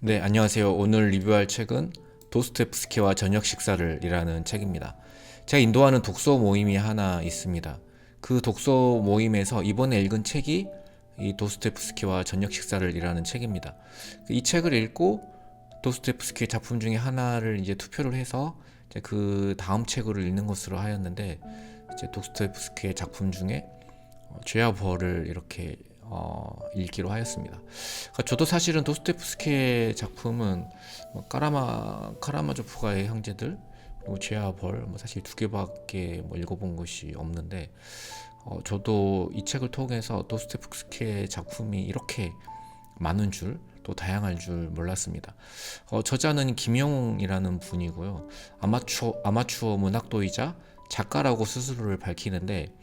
네, 안녕하세요. 오늘 리뷰할 책은 도스토옙스키와 저녁 식사를 이라는 책입니다. 제가 인도하는 독서 모임이 하나 있습니다. 그 독서 모임에서 이번에 읽은 책이 이 도스토옙스키와 저녁 식사를 이라는 책입니다. 이 책을 읽고 도스토옙스키의 작품 중에 하나를 이제 투표를 해서 이제 그 다음 책을 읽는 것으로 하였는데, 이제 도스토옙스키의 작품 중에 죄와 벌을 이렇게 읽기로 하였습니다. 그러니까 저도 사실은 도스토옙스키의 작품은 뭐 카라마조프가의 형제들, 그리고 죄와 벌, 사실 두 개밖에 읽어본 것이 없는데, 저도 이 책을 통해서 도스토옙스키의 작품이 이렇게 많은 줄, 또 다양할 줄 몰랐습니다. 저자는 김영웅이라는 분이고요. 아마추어 문학도이자 작가라고 스스로를 밝히는데,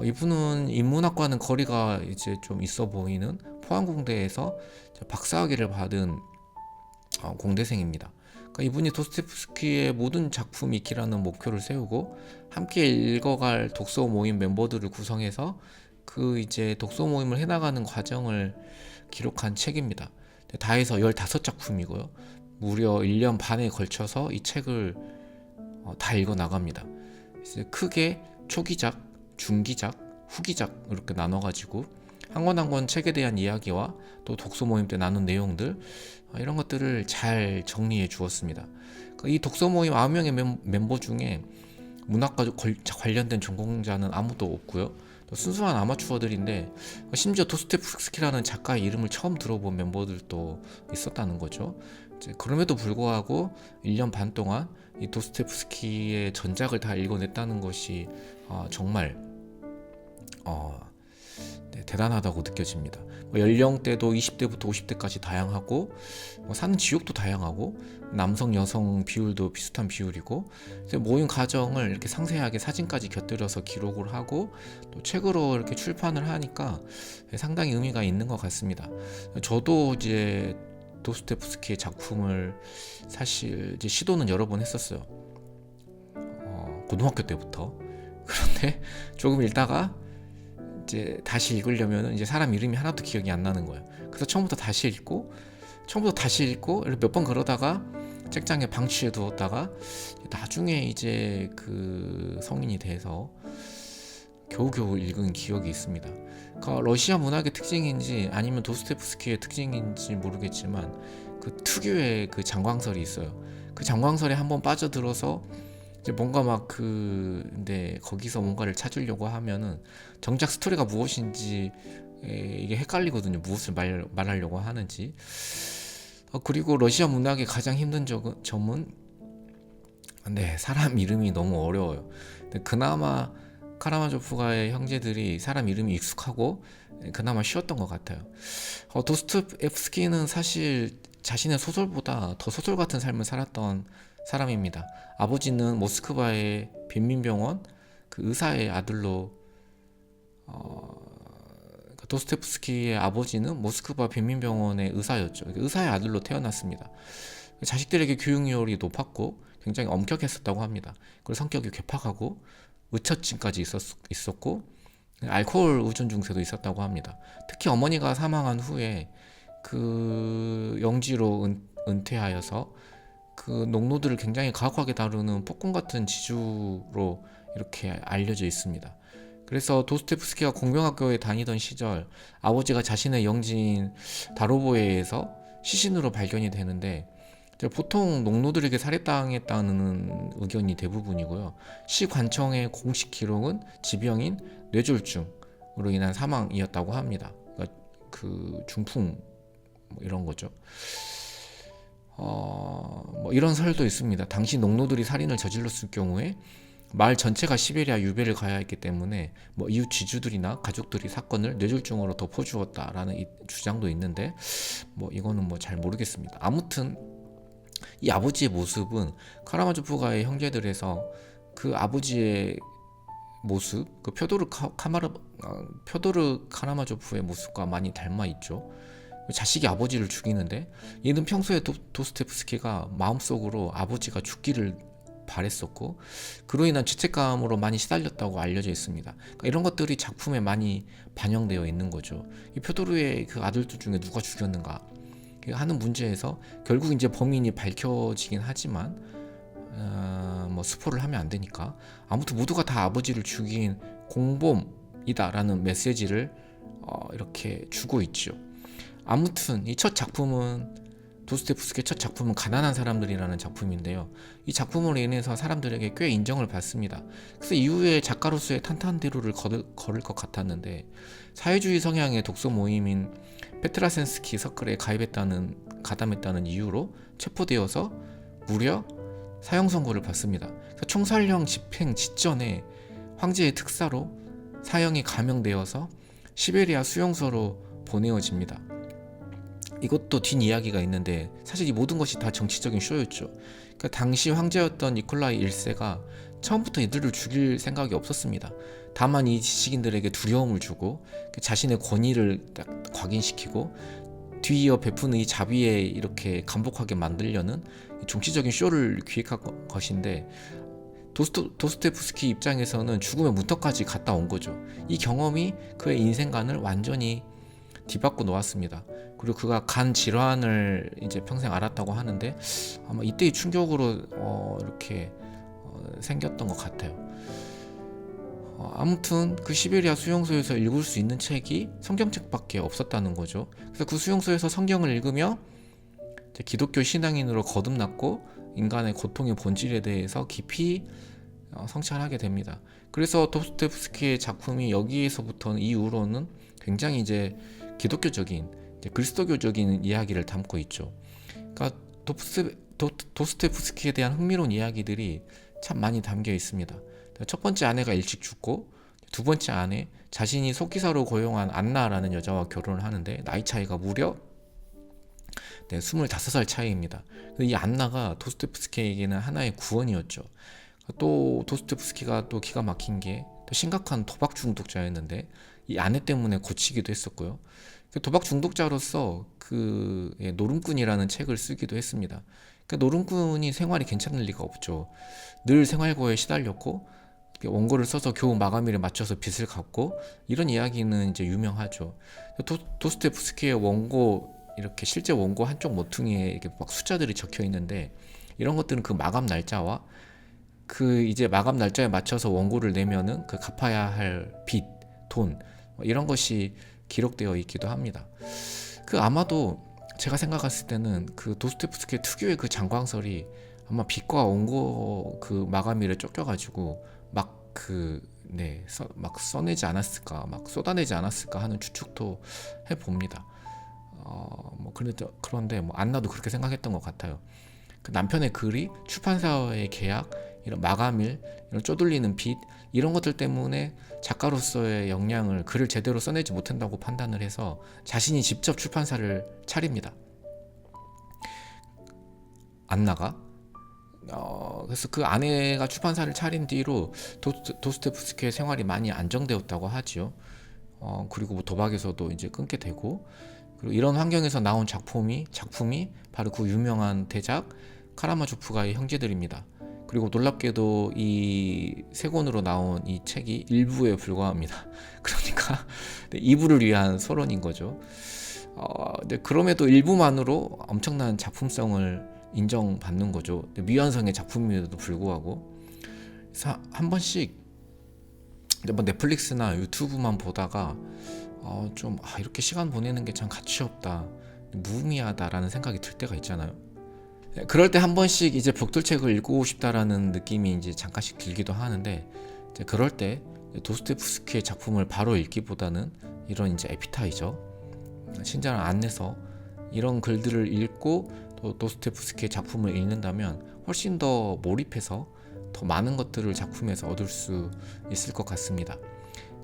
이분은 인문학과는 거리가 이제 좀 있어 보이는 포항공대에서 박사학위를 받은 공대생입니다. 그러니까 이분이 도스토옙스키의 모든 작품 읽기라는 목표를 세우고 함께 읽어갈 독서 모임 멤버들을 구성해서 그 이제 독서 모임을 해나가는 과정을 기록한 책입니다. 다 해서 15작품이고요. 무려 1년 반에 걸쳐서 이 책을 다 읽어 나갑니다. 크게 초기작, 중기작, 후기작 이렇게 나눠가지고 한 권 한 권 책에 대한 이야기와 또 독서 모임 때 나눈 내용들, 이런 것들을 잘 정리해 주었습니다. 이 독서 모임 9명의 멤버 중에 문학과 관련된 전공자는 아무도 없고요. 또 순수한 아마추어들인데, 심지어 도스토옙스키라는 작가의 이름을 처음 들어본 멤버들도 있었다는 거죠. 그럼에도 불구하고 1년 반 동안 이 도스토옙스키의 전작을 다 읽어냈다는 것이 정말 네, 대단하다고 느껴집니다. 연령대도 20대부터 50대까지 다양하고, 사는 지역도 다양하고, 남성 여성 비율도 비슷한 비율이고, 모임 과정을 이렇게 상세하게 사진까지 곁들여서 기록을 하고 또 책으로 이렇게 출판을 하니까 상당히 의미가 있는 것 같습니다. 저도 이제 도스토옙스키의 작품을 사실 이제 시도는 여러 번 했었어요. 고등학교 때부터. 그런데 조금 읽다가 이제 다시 읽으려면 이제 사람 이름이 하나도 기억이 안 나는 거예요. 그래서 처음부터 다시 읽고 몇 번 그러다가 책장에 방치해 두었다가 나중에 이제 그 성인이 돼서 겨우겨우 읽은 기억이 있습니다. 그러니까 러시아 문학의 특징인지 아니면 도스토옙스키의 특징인지 모르겠지만 그 특유의 그 장광설이 있어요. 그 장광설에 한번 빠져들어서 이제 뭔가 근데 거기서 뭔가를 찾으려고 하면은 정작 스토리가 무엇인지 이게 헷갈리거든요. 무엇을 말하려고 하는지. 그리고 러시아 문학의 가장 힘든 점은 네, 사람 이름이 너무 어려워요. 근데 그나마 카라마조프가의 형제들이 사람 이름이 익숙하고 그나마 쉬웠던 것 같아요. 도스토옙스키는 사실 자신의 소설보다 더 소설 같은 삶을 살았던 사람입니다. 아버지는 모스크바의 빈민병원 그 의사의 아들로, 도스토옙스키의 아버지는 모스크바 빈민병원의 의사였죠. 의사의 아들로 태어났습니다. 자식들에게 교육열이 높았고 굉장히 엄격했었다고 합니다. 그리고 성격이 괴팍하고 의처증까지 있었고 알코올 의존 증세도 있었다고 합니다. 특히 어머니가 사망한 후에 그 영지로 은퇴하여서 그 농노들을 굉장히 가혹하게 다루는 폭군 같은 지주로 이렇게 알려져 있습니다. 그래서 도스토옙스키가 공명학교에 다니던 시절 아버지가 자신의 영지인 다로보에에서 시신으로 발견이 되는데, 보통 농노들에게 살해당했다는 의견이 대부분이고요. 시 관청의 공식 기록은 지병인 뇌졸중으로 인한 사망이었다고 합니다. 그러니까 그 중풍 이런 거죠. 이런 설도 있습니다. 당시 농노들이 살인을 저질렀을 경우에 마을 전체가 시베리아 유배를 가야 했기 때문에 이웃 지주들이나 가족들이 사건을 뇌졸중으로 덮어주었다라는 이 주장도 있는데, 이거는 잘 모르겠습니다. 아무튼 이 아버지의 모습은 카라마조프가의 형제들에서 그 아버지의 모습, 그 표도르 카라마조프의 모습과 많이 닮아 있죠. 자식이 아버지를 죽이는데, 얘는 평소에 도스토옙스키가 마음속으로 아버지가 죽기를 바랬었고 그로 인한 죄책감으로 많이 시달렸다고 알려져 있습니다. 그러니까 이런 것들이 작품에 많이 반영되어 있는 거죠. 이 표도르의 그 아들들 중에 누가 죽였는가, 하는 문제에서 결국 이제 범인이 밝혀지긴 하지만 뭐 스포를 하면 안 되니까 아무튼 모두가 다 아버지를 죽인 공범이다라는 메시지를 이렇게 주고 있죠. 아무튼 이 첫 작품은 도스토옙스키의 첫 작품은 가난한 사람들이라는 작품인데요. 이 작품으로 인해서 사람들에게 꽤 인정을 받습니다. 그래서 이후에 작가로서의 탄탄대로를 걸을 것 같았는데 사회주의 성향의 독서 모임인 페트라센스키 서클에 가담했다는 이유로 체포되어서 무려 사형 선고를 받습니다. 그래서 총살형 집행 직전에 황제의 특사로 사형이 감형되어서 시베리아 수용소로 보내어집니다. 이것도 뒷이야기가 있는데 사실 이 모든 것이 다 정치적인 쇼였죠. 그러니까 당시 황제였던 니콜라이 1세가 처음부터 이들을 죽일 생각이 없었습니다. 다만 이 지식인들에게 두려움을 주고 자신의 권위를 딱 각인시키고 뒤이어 베푸는 이 자비에 이렇게 감복하게 만들려는 정치적인 쇼를 기획한 것인데 도스토옙스키 입장에서는 죽음의 문턱까지 갔다 온 거죠. 이 경험이 그의 인생관을 완전히 뒤바꿔 놓았습니다. 그리고 그가 간 질환을 이제 평생 앓았다고 하는데 아마 이때의 충격으로 이렇게 생겼던 것 같아요. 아무튼 그 시베리아 수용소에서 읽을 수 있는 책이 성경책밖에 없었다는 거죠. 그래서 그 수용소에서 성경을 읽으며 기독교 신앙인으로 거듭났고 인간의 고통의 본질에 대해서 깊이 성찰하게 됩니다. 그래서 도스토옙스키의 작품이 여기에서부터는 이후로는 굉장히 이제 기독교적인 그리스도교적인 이야기를 담고 있죠. 그러니까 도스토옙스키에 대한 흥미로운 이야기들이 참 많이 담겨 있습니다. 첫 번째 아내가 일찍 죽고 두 번째 아내 자신이 속기사로 고용한 안나라는 여자와 결혼을 하는데 나이 차이가 무려 25살 차이입니다. 이 안나가 도스토옙스키에게는 하나의 구원이었죠. 또 도스토옙스키가 또 기가 막힌 게 또 심각한 도박 중독자였는데 이 아내 때문에 고치기도 했었고요. 도박 중독자로서 그 노름꾼이라는 책을 쓰기도 했습니다. 노름꾼이 생활이 괜찮을 리가 없죠. 늘 생활고에 시달렸고 원고를 써서 겨우 마감일에 맞춰서 빚을 갚고 이런 이야기는 이제 유명하죠. 도스토옙스키의 원고 이렇게 실제 원고 한쪽 모퉁이에 이렇게 막 숫자들이 적혀 있는데 이런 것들은 그 마감 날짜와 그 이제 마감 날짜에 맞춰서 원고를 내면은 그 갚아야 할 빚, 돈 이런 것이 기록되어 있기도 합니다. 그 아마도 제가 생각했을 때는 그 도스토옙스키 특유의 그 장광설이 아마 빚과 원고 그 마감일에 쫓겨가지고 막 써내지 않았을까, 막 쏟아내지 않았을까 하는 추측도 해봅니다. 그런데 안나도 그렇게 생각했던 것 같아요. 그 남편의 글이 출판사와의 계약, 이런 마감일, 이런 쪼들리는 빚 이런 것들 때문에 작가로서의 역량을 글을 제대로 써내지 못한다고 판단을 해서 자신이 직접 출판사를 차립니다. 안나가 그래서 그 아내가 출판사를 차린 뒤로 도스토옙스키의 생활이 많이 안정되었다고 하지요. 그리고 뭐 도박에서도 이제 끊게 되고 그리고 이런 환경에서 나온 작품이 바로 그 유명한 대작 카라마조프가의 형제들입니다. 그리고 놀랍게도 이 세 권으로 나온 이 책이 일부에 불과합니다. 그러니까 2부를 위한 소론인 거죠. 그럼에도 일부만으로 엄청난 작품성을 인정받는 거죠. 미완성의 작품임에도 불구하고. 그래서 한 번씩 뭐 넷플릭스나 유튜브만 보다가 이렇게 시간 보내는 게 참 가치 없다, 무의미하다라는 생각이 들 때가 있잖아요. 그럴 때 한 번씩 이제 벽돌책을 읽고 싶다라는 느낌이 이제 잠깐씩 들기도 하는데 이제 그럴 때 도스토옙스키의 작품을 바로 읽기보다는 이런 이제 에피타이저, 친절한 안내서 이런 글들을 읽고 또 도스토옙스키의 작품을 읽는다면 훨씬 더 몰입해서 더 많은 것들을 작품에서 얻을 수 있을 것 같습니다.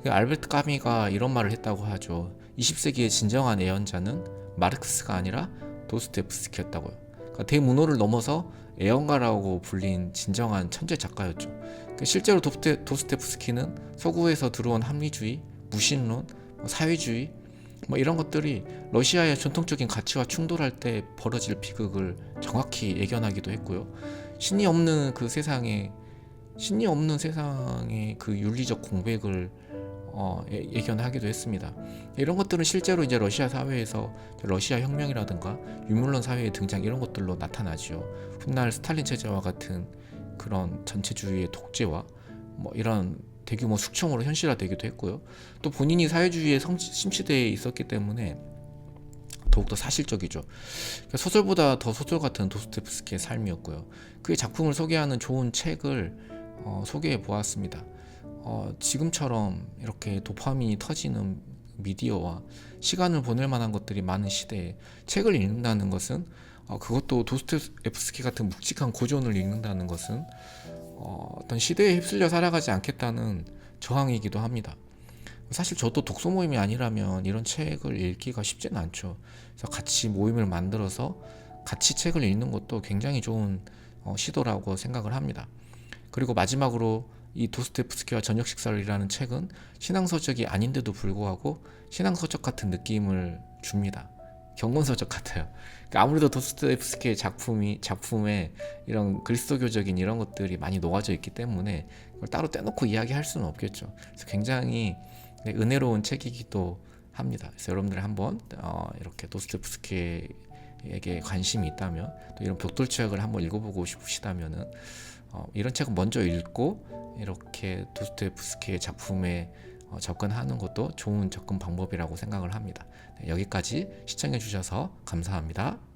알베르트 까미가 이런 말을 했다고 하죠. 20세기의 진정한 애연자는 마르크스가 아니라 도스토옙스키였다고요. 대문호를 넘어서 애연가라고 불린 진정한 천재 작가였죠. 실제로 도스토옙스키는 서구에서 들어온 합리주의, 무신론, 사회주의 이런 것들이 러시아의 전통적인 가치와 충돌할 때 벌어질 비극을 정확히 예견하기도 했고요. 신이 없는 세상의 그 윤리적 공백을 예견하기도 했습니다. 이런 것들은 실제로 이제 러시아 사회에서 러시아 혁명이라든가 유물론 사회의 등장 이런 것들로 나타나죠. 훗날 스탈린 체제와 같은 그런 전체주의의 독재와 뭐 이런 대규모 숙청으로 현실화되기도 했고요. 또 본인이 사회주의에 심취되어 있었기 때문에 더욱더 사실적이죠. 그러니까 소설보다 더 소설 같은 도스토옙스키의 삶이었고요. 그의 작품을 소개하는 좋은 책을 소개해 보았습니다. 지금처럼 이렇게 도파민이 터지는 미디어와 시간을 보낼 만한 것들이 많은 시대에 책을 읽는다는 것은 그것도 도스토옙스키 같은 묵직한 고전을 읽는다는 것은 어떤 시대에 휩쓸려 살아가지 않겠다는 저항이기도 합니다. 사실 저도 독서 모임이 아니라면 이런 책을 읽기가 쉽지는 않죠. 그래서 같이 모임을 만들어서 같이 책을 읽는 것도 굉장히 좋은 시도라고 생각을 합니다. 그리고 마지막으로 이 도스토옙스키와 저녁 식사를이라는 책은 신앙서적이 아닌데도 불구하고 신앙서적 같은 느낌을 줍니다. 경건서적 같아요. 그러니까 아무래도 도스토옙스키의 작품에 이런 그리스도교적인 이런 것들이 많이 녹아져 있기 때문에 그걸 따로 떼놓고 이야기할 수는 없겠죠. 그래서 굉장히 은혜로운 책이기도 합니다. 그래서 여러분들 한번 이렇게 도스토옙스키에게 관심이 있다면 또 이런 벽돌책을 한번 읽어보고 싶으시다면은 이런 책은 먼저 읽고 이렇게 도스토옙스키의 작품에 접근하는 것도 좋은 접근 방법이라고 생각을 합니다. 네, 여기까지 시청해 주셔서 감사합니다.